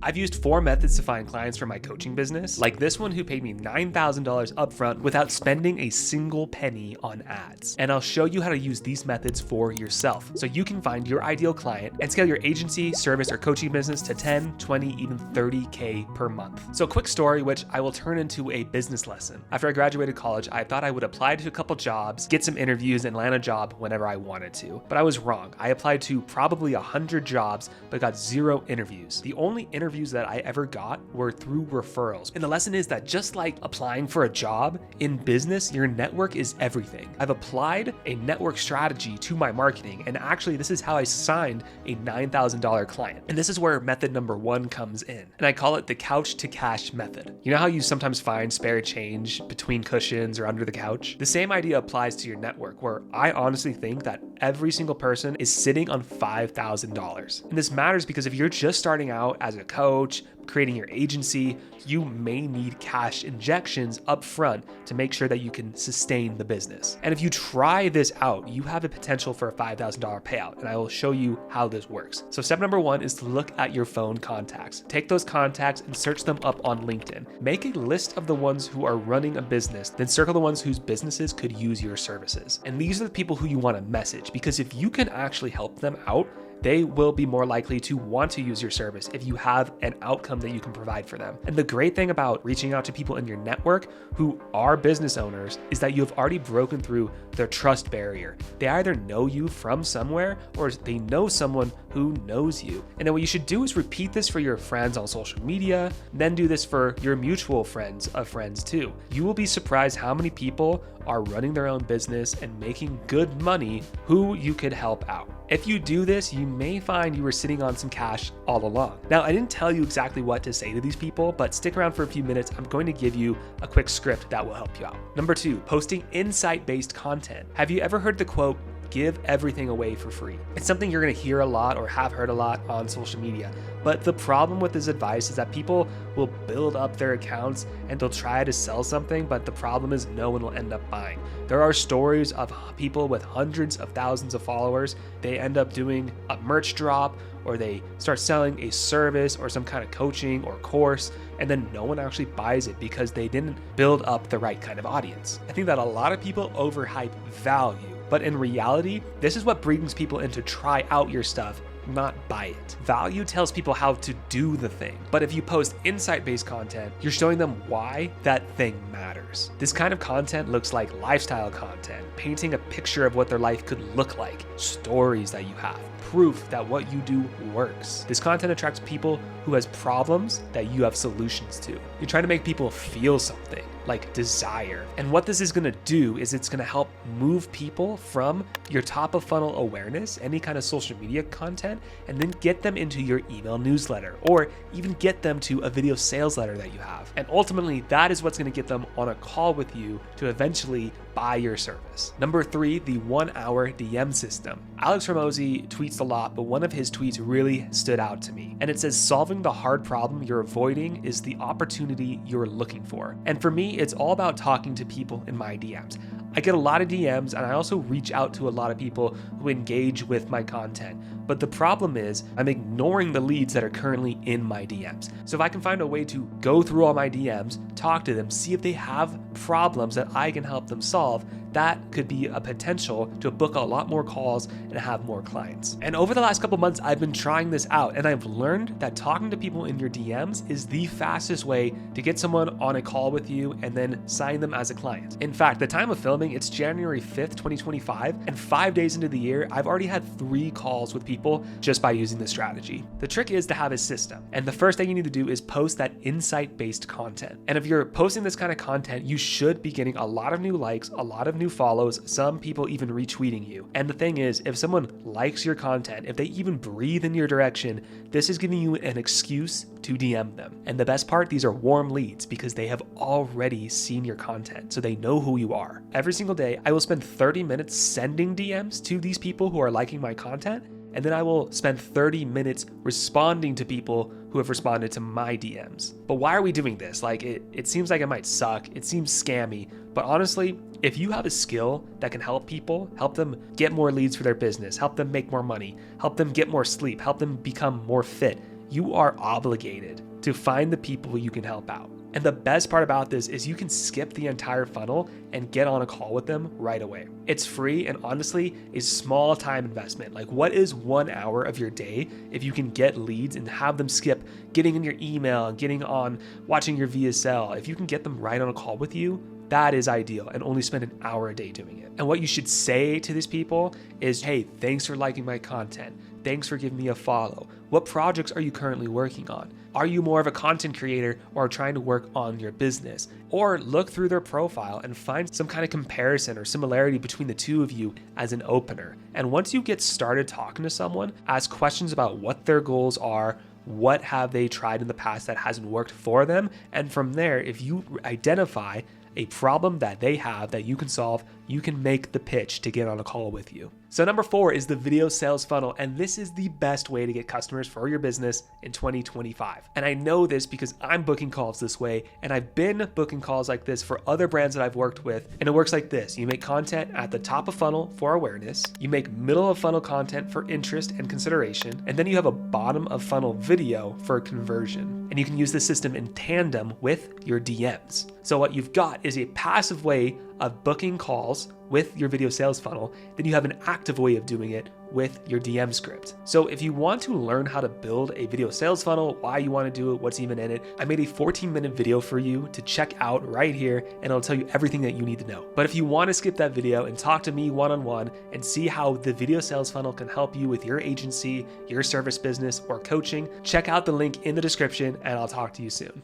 I've used 4 methods to find clients for my coaching business, like this one who paid me $9,000 upfront without spending a single penny on ads. And I'll show you how to use these methods for yourself so you can find your ideal client and scale your agency, service, or coaching business to 10, 20, even 30K per month. So quick story, which I will turn into a business lesson. After I graduated college, I thought I would apply to a couple jobs, get some interviews, and land a job whenever I wanted to. But I was wrong. I applied to probably 100 jobs, but got 0 interviews. The only interviews that I ever got were through referrals. And the lesson is that just like applying for a job, in business, your network is everything. I've applied a network strategy to my marketing, and actually this is how I signed a $9,000 client. And this is where method number 1 comes in. And I call it the couch to cash method. You know how you sometimes find spare change between cushions or under the couch? The same idea applies to your network, where I honestly think that every single person is sitting on $5,000. And this matters because if you're just starting out as a coach, creating your agency, you may need cash injections up front to make sure that you can sustain the business. And if you try this out, you have a potential for a $5,000 payout, and I will show you how this works. So step number 1 is to look at your phone contacts. Take those contacts and search them up on LinkedIn. Make a list of the ones who are running a business, then circle the ones whose businesses could use your services. And these are the people who you want to message, because if you can actually help them out, they will be more likely to want to use your service if you have an outcome that you can provide for them. And the great thing about reaching out to people in your network who are business owners is that you have already broken through their trust barrier. They either know you from somewhere or they know someone who knows you. And then what you should do is repeat this for your friends on social media, then do this for your mutual friends of friends too. You will be surprised how many people are running their own business and making good money who you could help out. If you do this, you may find you were sitting on some cash all along. Now, I didn't tell you exactly what to say to these people, but stick around for a few minutes. I'm going to give you a quick script that will help you out. Number 2, posting insight-based content. Have you ever heard the quote, "Give everything away for free"? It's something you're going to hear a lot or have heard a lot on social media. But the problem with this advice is that people will build up their accounts and they'll try to sell something, but the problem is no one will end up buying. There are stories of people with hundreds of thousands of followers. They end up doing a merch drop, or they start selling a service or some kind of coaching or course, and then no one actually buys it because they didn't build up the right kind of audience. I think that a lot of people overhype value, but in reality, this is what brings people in to try out your stuff, not buy it. Value tells people how to do the thing, but if you post insight-based content, you're showing them why that thing matters. This kind of content looks like lifestyle content, painting a picture of what their life could look like, stories that you have, proof that what you do works. This content attracts people who has problems that you have solutions to. You're trying to make people feel something, like desire. And what this is gonna do is it's gonna help move people from your top of funnel awareness, any kind of social media content, and then get them into your email newsletter, or even get them to a video sales letter that you have. And ultimately, that is what's gonna get them on a call with you to eventually buy your service. Number 3, the 1-hour DM system. Alex Hormozi tweets a lot, but one of his tweets really stood out to me. And it says, solving the hard problem you're avoiding is the opportunity you're looking for. And for me, it's all about talking to people in my DMs. I get a lot of DMs, and I also reach out to a lot of people who engage with my content. But the problem is I'm ignoring the leads that are currently in my DMs. So if I can find a way to go through all my DMs, talk to them, see if they have problems that I can help them solve, that could be a potential to book a lot more calls and have more clients. And over the last couple months, I've been trying this out, and I've learned that talking to people in your DMs is the fastest way to get someone on a call with you and then sign them as a client. In fact, the time of filming, it's January 5th, 2025, and 5 days into the year, I've already had 3 calls with people just by using this strategy. The trick is to have a system, and the first thing you need to do is post that insight-based content. And if you're posting this kind of content, you should be getting a lot of new likes, a lot of new follows, some people even retweeting you. And the thing is, if someone likes your content, if they even breathe in your direction, this is giving you an excuse to DM them. And the best part, these are warm leads because they have already seen your content, so they know who you are. Every single day, I will spend 30 minutes sending DMs to these people who are liking my content, and then I will spend 30 minutes responding to people who have responded to my DMs. But why are we doing this? Like, it seems like it might suck, it seems scammy, but honestly, if you have a skill that can help people, help them get more leads for their business, help them make more money, help them get more sleep, help them become more fit, you are obligated to find the people you can help out. And the best part about this is you can skip the entire funnel and get on a call with them right away. It's free and honestly a small time investment. Like, what is 1 hour of your day if you can get leads and have them skip getting in your email and getting on watching your VSL? If you can get them right on a call with you, that is ideal, and only spend an hour a day doing it. And what you should say to these people is, hey, thanks for liking my content. Thanks for giving me a follow. What projects are you currently working on? Are you more of a content creator or trying to work on your business? Or look through their profile and find some kind of comparison or similarity between the two of you as an opener. And once you get started talking to someone, ask questions about what their goals are, what have they tried in the past that hasn't worked for them, and from there, if you identify a problem that they have that you can solve, you can make the pitch to get on a call with you. So number 4 is the video sales funnel, and this is the best way to get customers for your business in 2025. And I know this because I'm booking calls this way, and I've been booking calls like this for other brands that I've worked with, and it works like this. You make content at the top of funnel for awareness, you make middle of funnel content for interest and consideration, and then you have a bottom of funnel video for conversion. And you can use this system in tandem with your DMs. So what you've got is a passive way of booking calls with your video sales funnel, then you have an active way of doing it with your DM script. So if you want to learn how to build a video sales funnel, why you want to do it, what's even in it, I made a 14-minute video for you to check out right here, and it'll tell you everything that you need to know. But if you want to skip that video and talk to me one-on-one and see how the video sales funnel can help you with your agency, your service business, or coaching, check out the link in the description, and I'll talk to you soon.